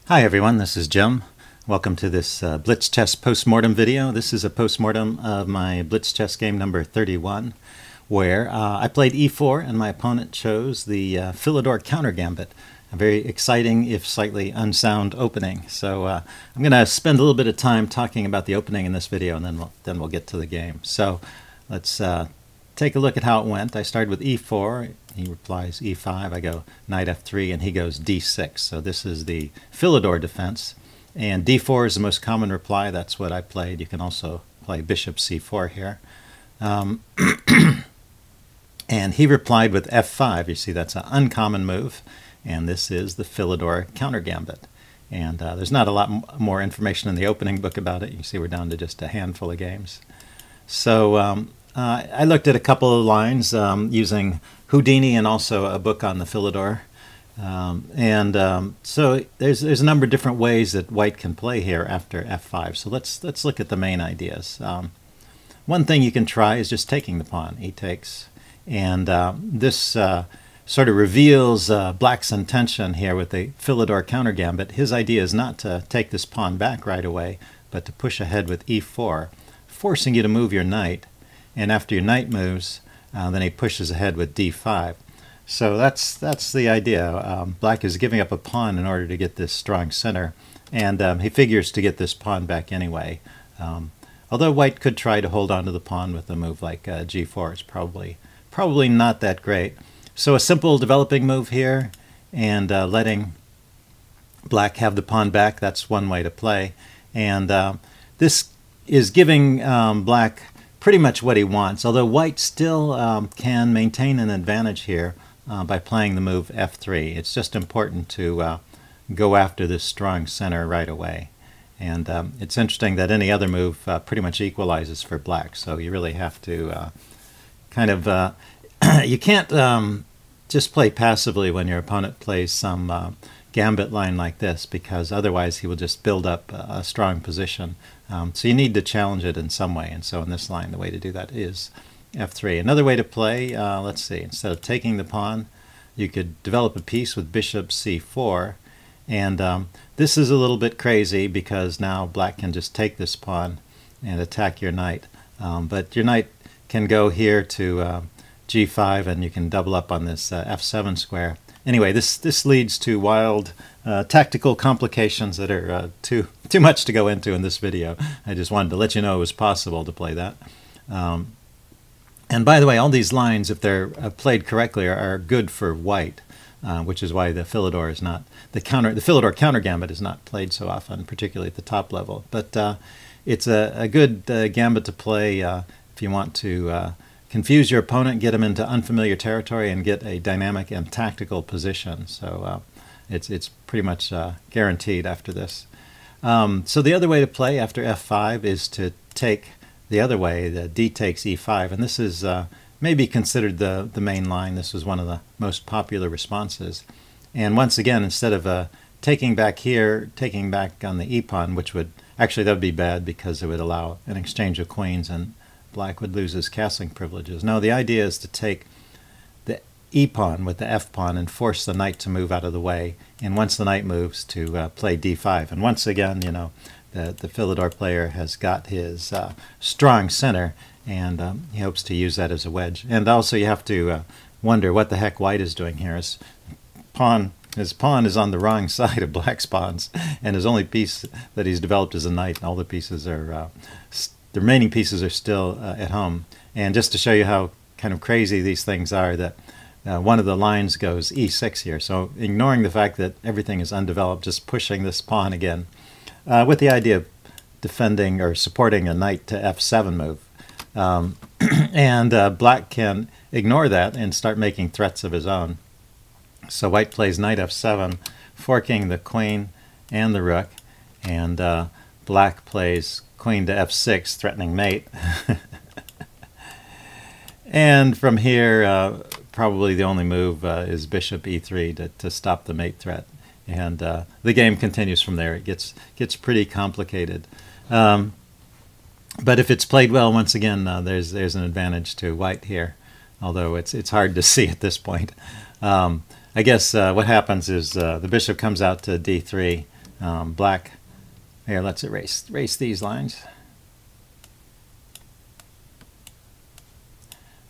Hi everyone, this is Jim. Welcome to this Blitz chess postmortem video. This is a postmortem of my Blitz chess game number 31, where I played e4 and my opponent chose the Philidor counter-gambit. A very exciting, if slightly unsound opening. So I'm going to spend a little bit of time talking about the opening in this video, and then we'll get to the game. So let's take a look at how it went. I started with e4. He replies e5. I go knight f3, and he goes d6. So this is the Philidor defense. And d4 is the most common reply. That's what I played. You can also play bishop c4 here. And he replied with f5. You see, that's an uncommon move. And this is the Philidor counter-gambit. And there's not a lot more information in the opening book about it. You see we're down to just a handful of games. So I looked at a couple of lines using Houdini and also a book on the Philidor. So there's a number of different ways that white can play here after f5. So let's look at the main ideas. One thing you can try is just taking the pawn. He takes. And this sort of reveals black's intention here with the Philidor counter-gambit. His idea is not to take this pawn back right away, but to push ahead with e4, forcing you to move your knight. And after your knight moves, then he pushes ahead with d5. So that's the idea. Black is giving up a pawn in order to get this strong center, and he figures to get this pawn back anyway. Although white could try to hold on to the pawn with a move like g4, it's probably not that great. So a simple developing move here, and letting black have the pawn back. That's one way to play, and this is giving black pretty much what he wants, although white still can maintain an advantage here by playing the move f3. It's just important to go after this strong center right away. And it's interesting that any other move pretty much equalizes for black, so you really have to you can't just play passively when your opponent plays some gambit line like this, because otherwise he will just build up a strong position. So you need to challenge it in some way, and so in this line the way to do that is f3. Another way to play, let's see, instead of taking the pawn, you could develop a piece with bishop c4, and this is a little bit crazy because now black can just take this pawn and attack your knight. But your knight can go here to g5, and you can double up on this f7 square. Anyway, this leads to wild tactical complications that are too much to go into in this video. I just wanted to let you know it was possible to play that. And by the way, all these lines, if they're played correctly, are good for white, which is why the Philidor is not the Philidor counter-gambit is not played so often, particularly at the top level. But it's a good gambit to play if you want to confuse your opponent, get him into unfamiliar territory, and get a dynamic and tactical position. So it's pretty much guaranteed after this. So the other way to play after f5 is to take the other way, the d takes e5, and this is maybe considered the main line. This was one of the most popular responses. And once again, instead of taking back here, taking back on the e-pawn, which would actually, that would be bad because it would allow an exchange of queens and black would lose his castling privileges. No, the idea is to take the e-pawn with the f-pawn and force the knight to move out of the way. And once the knight moves, to play d5. And once again, you know, the Philidor player has got his strong center, and he hopes to use that as a wedge. And also you have to wonder what the heck white is doing here. His pawn is on the wrong side of black's pawns, and his only piece that he's developed is a knight, and all the pieces are the remaining pieces are still at home. And just to show you how kind of crazy these things are, that one of the lines goes e6 here. So ignoring the fact that everything is undeveloped, just pushing this pawn again with the idea of defending or supporting a knight to f7 move. And black can ignore that and start making threats of his own. So white plays knight f7, forking the queen and the rook, and black plays queen to f6, threatening mate. And from here, probably the only move is bishop e3 to stop the mate threat. And the game continues from there. It gets pretty complicated. But if it's played well, once again, there's an advantage to white here, although it's hard to see at this point. I guess what happens is the bishop comes out to d3, Black, here, let's erase these lines.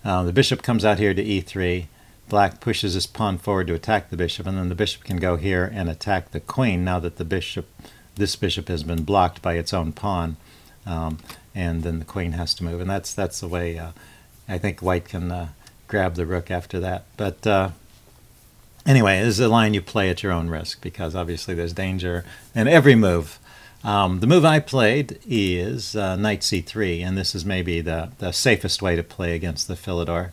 The bishop comes out here to e3. Black pushes his pawn forward to attack the bishop, and then the bishop can go here and attack the queen now that this bishop has been blocked by its own pawn, and then the queen has to move, and that's the way I think white can grab the rook after that. But anyway, this is a line you play at your own risk because obviously there's danger in every move. The move I played is knight c3, and this is maybe the safest way to play against the Philidor.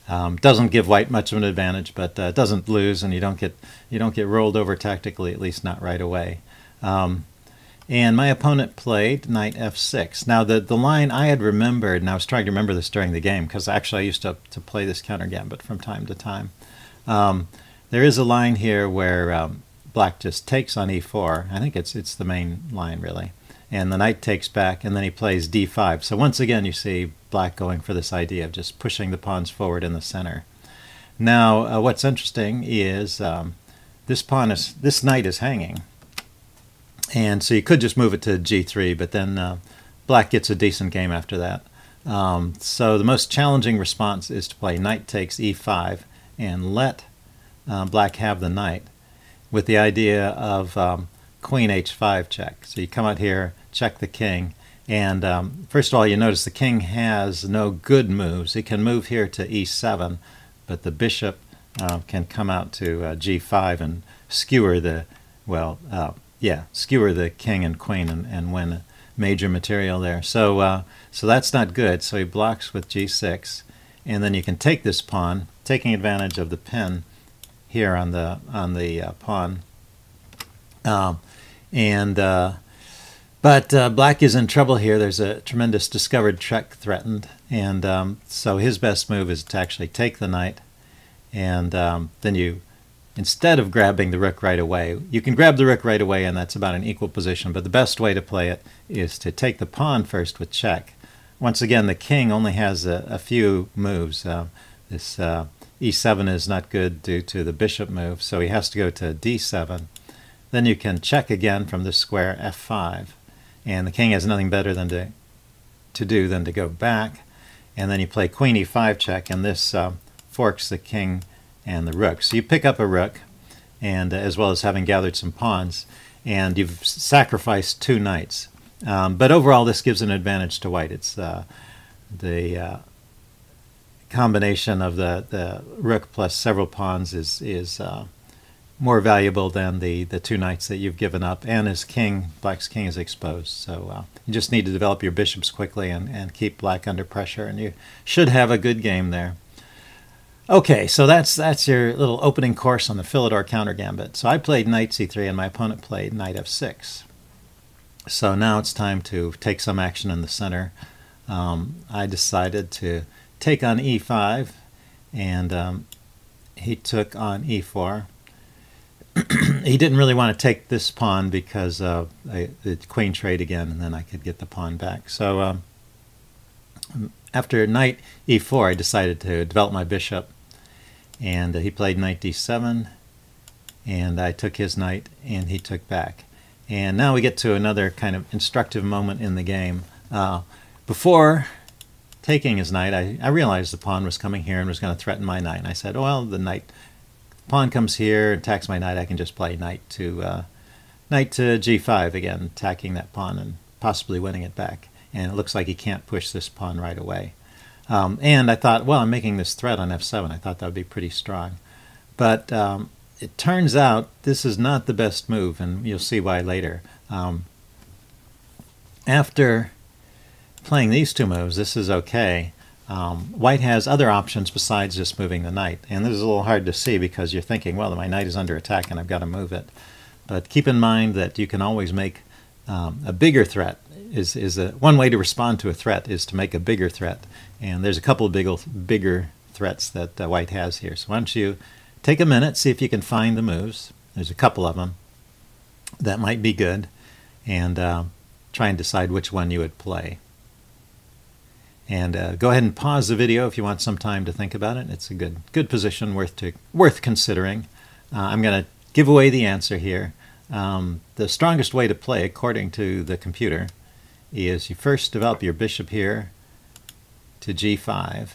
Doesn't give white much of an advantage, but doesn't lose, and you don't get rolled over tactically, at least not right away. And my opponent played knight f6. Now the line I had remembered, and I was trying to remember this during the game because actually I used to play this counter-gambit from time to time. There is a line here where Black just takes on e4. I think it's the main line really. And the knight takes back, and then he plays d5. So once again you see Black going for this idea of just pushing the pawns forward in the center. Now what's interesting is this knight is hanging. And so you could just move it to g3, but then Black gets a decent game after that. So the most challenging response is to play knight takes e5 and let Black have the knight with the idea of queen h5 check. So you come out here, check the king, and first of all you notice the king has no good moves. He can move here to e7, but the bishop can come out to g5 and skewer the, skewer the king and queen and win major material there. So that's not good. So he blocks with g6, and then you can take this pawn, taking advantage of the pin here on the pawn. But Black is in trouble here. There's a tremendous discovered check threatened, and so his best move is to actually take the knight, and then you, instead of grabbing the rook right away, you can grab the rook right away, and that's about an equal position, but the best way to play it is to take the pawn first with check. Once again, the king only has a few moves. This e7 is not good due to the bishop move, so he has to go to d7. Then you can check again from this square f5, and the king has nothing better than to do than to go back, and then you play queen e5 check, and this forks the king and the rook. So you pick up a rook, and as well as having gathered some pawns, and you've sacrificed two knights. But overall, this gives an advantage to white. It's the combination of the rook plus several pawns is more valuable than the two knights that you've given up, and his king, Black's king, is exposed. So you just need to develop your bishops quickly and keep Black under pressure, and you should have a good game there. Okay, so that's your little opening course on the Philidor counter-gambit. So I played knight c3, and my opponent played knight f6. So now it's time to take some action in the center. I decided to take on e5, and he took on e4. He didn't really want to take this pawn because the queen trade again, and then I could get the pawn back. So after knight e4, I decided to develop my bishop, and he played knight d7, and I took his knight, and he took back. And now we get to another kind of instructive moment in the game. Before taking his knight, I realized the pawn was coming here and was going to threaten my knight. And I said, oh, well, the pawn comes here, attacks my knight, I can just play knight to g5 again, attacking that pawn and possibly winning it back. And it looks like he can't push this pawn right away. And I thought, well, I'm making this threat on f7. I thought that would be pretty strong. But it turns out this is not the best move, and you'll see why later. After playing these two moves, this is okay. White has other options besides just moving the knight, and this is a little hard to see because you're thinking, well, my knight is under attack and I've got to move it. But keep in mind that you can always make a bigger threat. One way to respond to a threat is to make a bigger threat, and there's a couple of bigger threats that White has here. So why don't you take a minute, see if you can find the moves. There's a couple of them that might be good, and try and decide which one you would play. And go ahead and pause the video if you want some time to think about it. It's a good position worth considering. I'm going to give away the answer here. The strongest way to play, according to the computer, is you first develop your bishop here to g5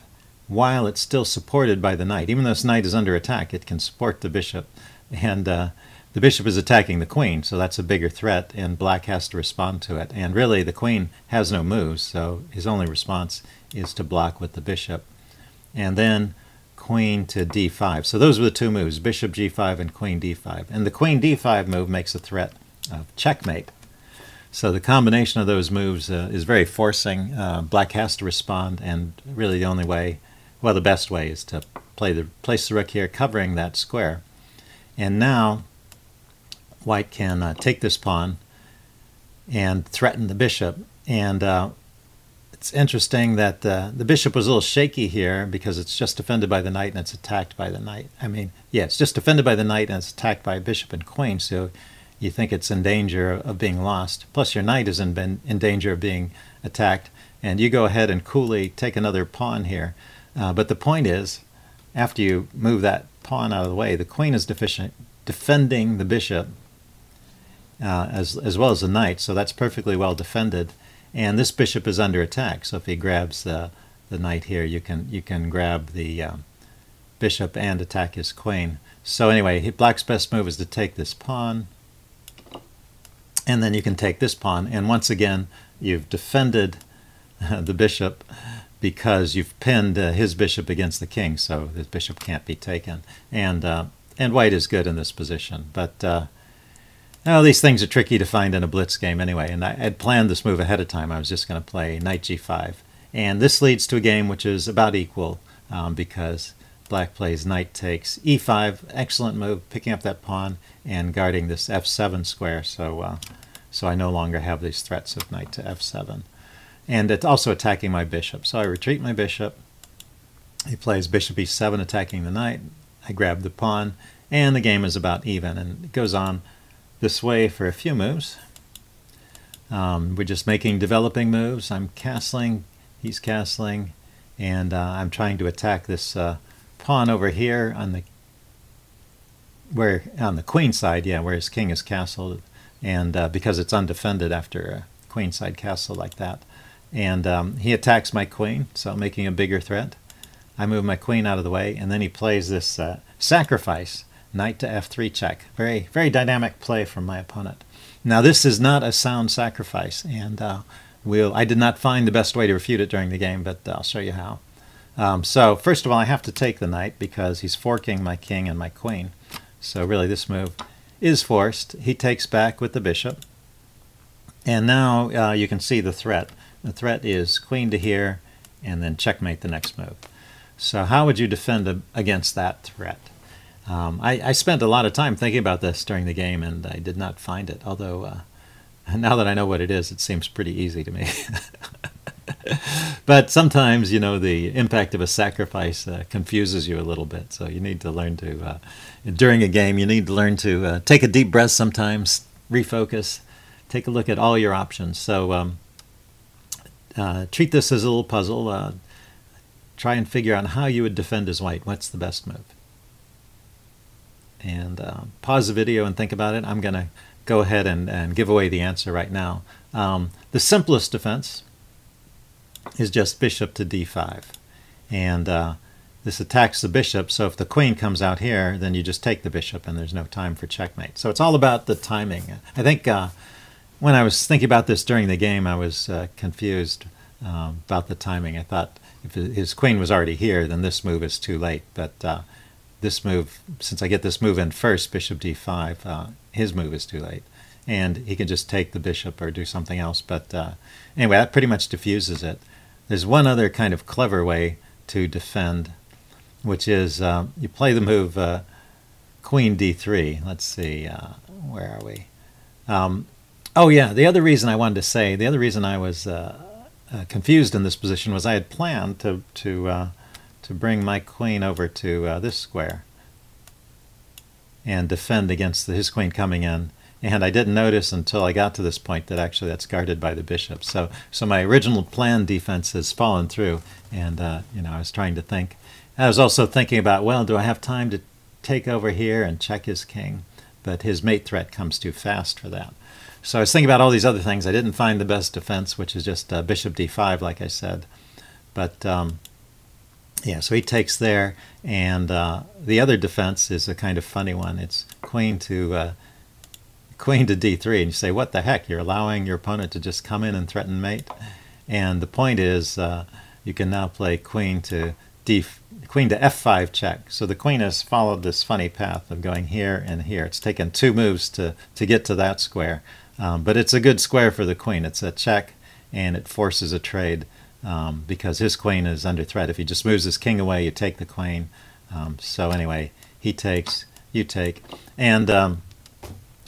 while it's still supported by the knight. Even though this knight is under attack, it can support the bishop, and the bishop is attacking the queen, so that's a bigger threat, and black has to respond to it. And really, the queen has no moves, so his only response is to block with the bishop. And then queen to d5. So those were the two moves, bishop g5 and queen d5. And the queen d5 move makes a threat of checkmate. So the combination of those moves is very forcing. Black has to respond, and really the only way, well, the best way is to place the rook here, covering that square. And now white can take this pawn and threaten the bishop. And it's interesting that the bishop was a little shaky here because it's just defended by the knight and it's attacked by the knight. I mean, yeah, it's just defended by the knight and it's attacked by bishop and queen, so you think it's in danger of being lost. Plus your knight is in danger of being attacked, and you go ahead and coolly take another pawn here. But the point is, after you move that pawn out of the way, the queen is defending the bishop as well as the knight, so that's perfectly well defended. And this bishop is under attack, so if he grabs the knight here, you can grab the bishop and attack his queen. So anyway, black's best move is to take this pawn, and then you can take this pawn, and once again you've defended the bishop because you've pinned his bishop against the king, so this bishop can't be taken. And white is good in this position, but now, these things are tricky to find in a blitz game anyway, and I had planned this move ahead of time. I was just going to play knight g5. And this leads to a game which is about equal because black plays knight takes e5, excellent move, picking up that pawn and guarding this f7 square, so I no longer have these threats of knight to f7. And it's also attacking my bishop, so I retreat my bishop. He plays bishop e7, attacking the knight. I grab the pawn, and the game is about even, and it goes on this way for a few moves. We're just making developing moves. I'm castling, he's castling, and I'm trying to attack this pawn over here on the queen side, yeah, where his king is castled, and because it's undefended after a queenside castle like that. And he attacks my queen, so making a bigger threat. I move my queen out of the way, and then he plays this sacrifice, knight to f3 check. Very, very dynamic play from my opponent. Now this is not a sound sacrifice, and I did not find the best way to refute it during the game, but I'll show you how. So first of all, I have to take the knight because he's forking my king and my queen. So really this move is forced. He takes back with the bishop. And now you can see the threat. The threat is queen to here, and then checkmate the next move. So how would you defend against that threat? I spent a lot of time thinking about this during the game, and I did not find it, although now that I know what it is, it seems pretty easy to me. But sometimes, you know, the impact of a sacrifice confuses you a little bit, so you need to learn to, during a game, you need to learn to take a deep breath sometimes, refocus, take a look at all your options. So treat this as a little puzzle. Try and figure out how you would defend as white. What's the best move? And pause the video and think about it. I'm going to go ahead and give away the answer right now. The simplest defense is just bishop to d5. And this attacks the bishop, so if the queen comes out here, then you just take the bishop and there's no time for checkmate. So it's all about the timing. I think when I was thinking about this during the game, I was confused about the timing. I thought if his queen was already here, then this move is too late. But this move, since I get this move in first, bishop d5, his move is too late. And he can just take the bishop or do something else. But anyway, that pretty much diffuses it. There's one other kind of clever way to defend, which is you play the move queen d3. Let's see, where are we? Oh yeah, the other reason I wanted to say, the other reason I was confused in this position was I had planned to bring my queen over to this square and defend against his queen coming in. And I didn't notice until I got to this point that actually that's guarded by the bishop. So my original plan defense has fallen through, and you know, I was trying to think. I was also thinking about, well, do I have time to take over here and check his king? but his mate threat comes too fast for that. So I was thinking about all these other things. I didn't find the best defense, which is just bishop d5, like I said. But yeah, so he takes there, and the other defense is a kind of funny one. It's queen to d3, and you say, what the heck? You're allowing your opponent to just come in and threaten mate? And the point is, you can now play queen to f5 check. So the queen has followed this funny path of going here and here. It's taken 2 moves to get to that square. But it's a good square for the queen. It's a check, and it forces a trade because his queen is under threat. If he just moves his king away, you take the queen. So anyway, he takes, you take. And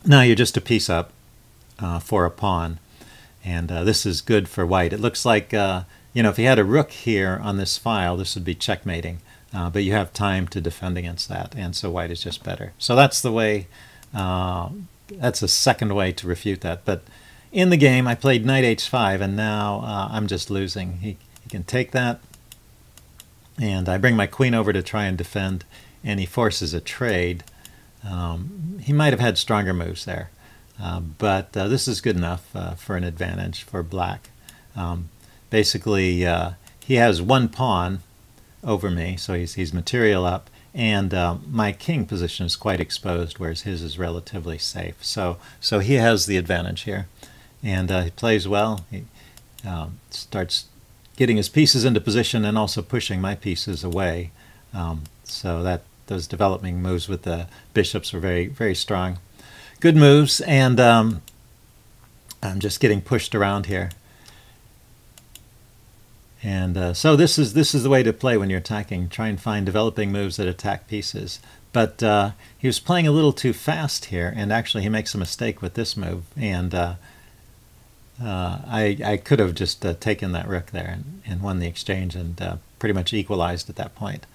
now you're just a piece up for a pawn. And this is good for white. It looks like, you know, if he had a rook here on this file, this would be checkmating. But you have time to defend against that, and so white is just better. So that's the way, that's a second way to refute that. But in the game, I played knight h5, and now I'm just losing. He can take that, and I bring my queen over to try and defend, and he forces a trade. He might have had stronger moves there, but this is good enough for an advantage for black. Basically, he has 1 pawn over me, so he's material up, and my king position is quite exposed, whereas his is relatively safe. So he has the advantage here, and he plays well. He starts getting his pieces into position and also pushing my pieces away. So that those developing moves with the bishops were very, very strong. Good moves, and I'm just getting pushed around here. And so this is the way to play when you're attacking. Try and find developing moves that attack pieces. But he was playing a little too fast here, and actually he makes a mistake with this move. And I could have just taken that rook there and won the exchange and pretty much equalized at that point.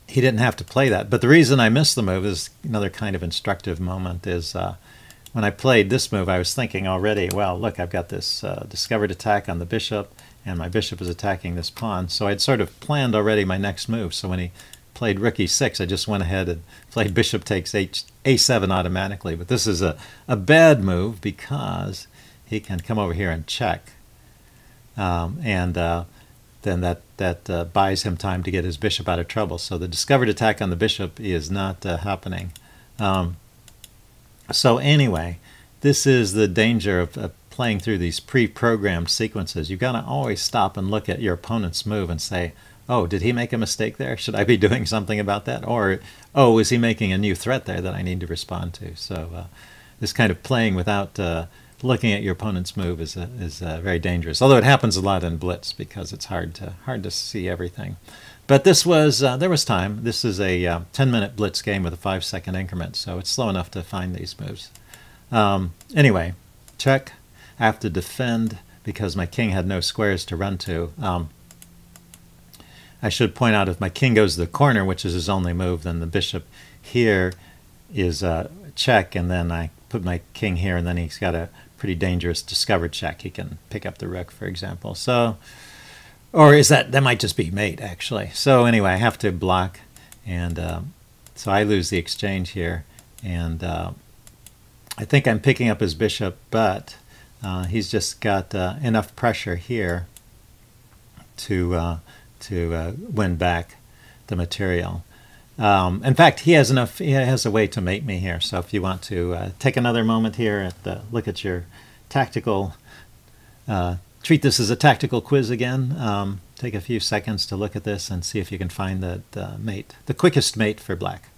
He didn't have to play that. But the reason I missed the move is another kind of instructive moment is when I played this move, I was thinking already, well, look, I've got this discovered attack on the bishop, and my bishop is attacking this pawn. So I'd sort of planned already my next move. So when he played rook e6, I just went ahead and played bishop takes a7 automatically. But this is a bad move because he can come over here and check. Then that buys him time to get his bishop out of trouble. So the discovered attack on the bishop is not happening. So anyway, this is the danger of playing through these pre-programmed sequences. You've got to always stop and look at your opponent's move and say, oh, did he make a mistake there? Should I be doing something about that? Or, oh, is he making a new threat there that I need to respond to? So this kind of playing without looking at your opponent's move is very dangerous. Although it happens a lot in Blitz because it's hard to see everything. But this was, there was time. This is a 10-minute Blitz game with a 5-second increment, so it's slow enough to find these moves. Anyway, check. I have to defend because my king had no squares to run to. I should point out if my king goes to the corner, which is his only move, then the bishop here is check, and then I put my king here, and then he's got a pretty dangerous discovered check. He can pick up the rook, for example. So, or is that might just be mate, actually. So anyway, I have to block, and so I lose the exchange here, and I think I'm picking up his bishop, but he's just got enough pressure here to win back the material. In fact, he has enough. He has a way to mate me here. So if you want to take another moment here, look at your tactical. Treat this as a tactical quiz again. Take a few seconds to look at this and see if you can find the mate, the quickest mate for black.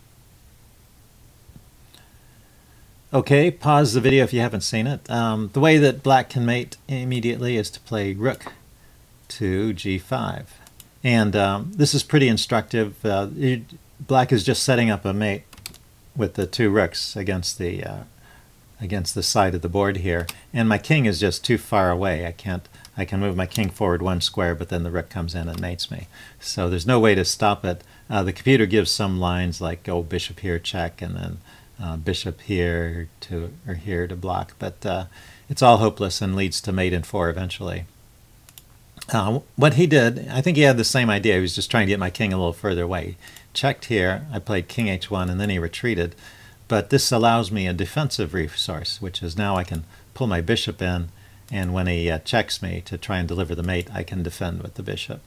Okay, pause the video if you haven't seen it. The way that black can mate immediately is to play rook to g5. And this is pretty instructive. Black is just setting up a mate with the 2 rooks against the side of the board here, and my king is just too far away. I can move my king forward 1 square, but then the rook comes in and mates me. So there's no way to stop it. The computer gives some lines like, oh, bishop here, check, and then bishop here or here to block, but it's all hopeless and leads to mate in 4 eventually. What he did, I think he had the same idea. He was just trying to get my king a little further away. Checked here. I played king h1, and then he retreated. But this allows me a defensive resource, which is now I can pull my bishop in, and when he checks me to try and deliver the mate, I can defend with the bishop.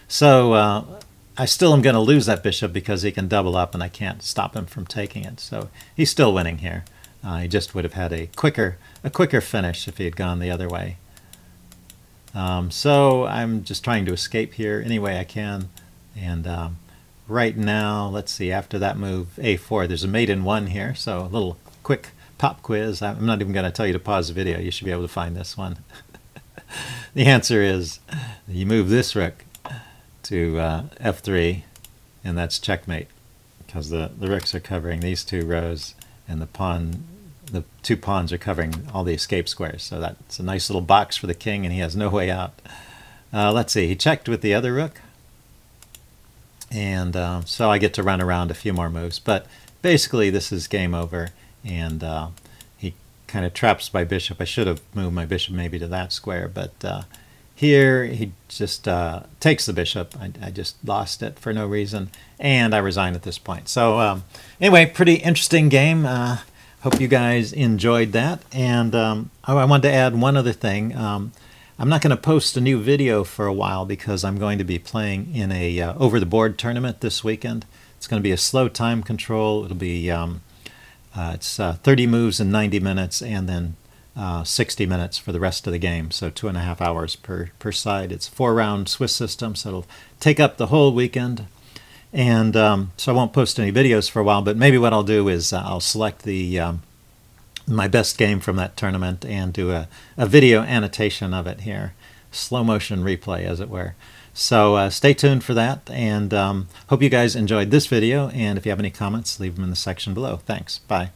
So I still am going to lose that bishop because he can double up, and I can't stop him from taking it. So he's still winning here. He just would have had a quicker finish if he had gone the other way. So I'm just trying to escape here any way I can. And right now, let's see, after that move, a4, there's a mate in 1 here. So a little quick pop quiz. I'm not even going to tell you to pause the video. You should be able to find this one. The answer is you move this rook to f3, and that's checkmate, because the rooks are covering these 2 rows, and the 2 pawns are covering all the escape squares. So that's a nice little box for the king, and he has no way out. Let's see, he checked with the other rook, and so I get to run around a few more moves. But basically this is game over, and he kind of traps my bishop. I should have moved my bishop maybe to that square, but here he just takes the bishop. I just lost it for no reason, and I resign at this point. So anyway, pretty interesting game. Hope you guys enjoyed that. And I wanted to add one other thing. I'm not going to post a new video for a while because I'm going to be playing in a over-the-board tournament this weekend. It's going to be a slow time control. It'll be it's 30 moves in 90 minutes, and then 60 minutes for the rest of the game, so 2.5 hours per side. It's a 4-round Swiss system, so it'll take up the whole weekend. And so I won't post any videos for a while, but maybe what I'll do is I'll select the my best game from that tournament and do a video annotation of it here. Slow motion replay, as it were. So stay tuned for that, and hope you guys enjoyed this video, and if you have any comments, leave them in the section below. Thanks. Bye.